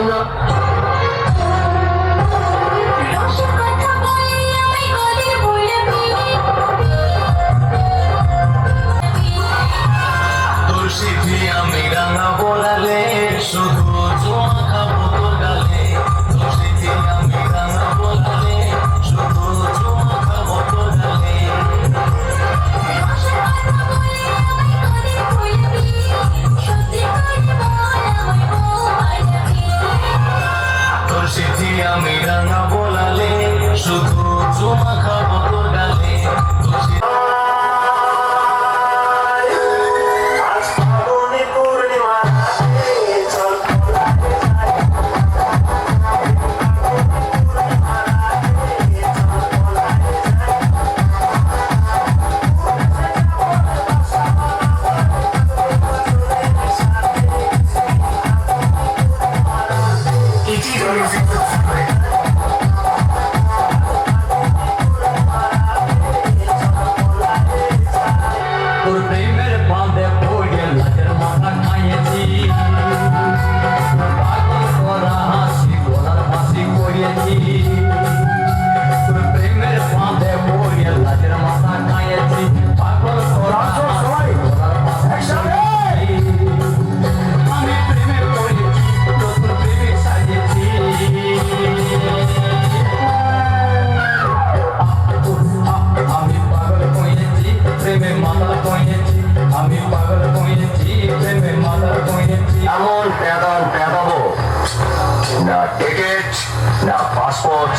না। তোর সিদ্ধি আমি রাঙা বলালে শুধু জোয়া খাবো তোর গালে। তোর সিদ্ধি আমি রাঙা বলালে শুধু জোয়া খাবো তোর গালে। তোর সিদ্ধি আমি রাঙা বলালে শুধু জোয়া খাবো তোর গালে। তোর প্রেমের বাঁধে পড়ে লাজের মাথা খাইয়েছি, পাগল করা হাসি গলার ফাঁসি করিয়েছি। তোর প্রেমের বাঁধে পড়ে লাজের মাথা খাইয়েছি, পাগল করা হাসি গলার ফাঁসি করিয়েছি। আমি প্রেমে পড়েছি তোর প্রেমে সাজিয়েছি। আমি পাগল হয়েছি প্রেমে মাতাল হয়েছি, আমি পাগল হয়েছি প্রেমে মাতাল হয়েছি। এমন বেদন বেদাবো না টিকিট না পাসপোর্ট,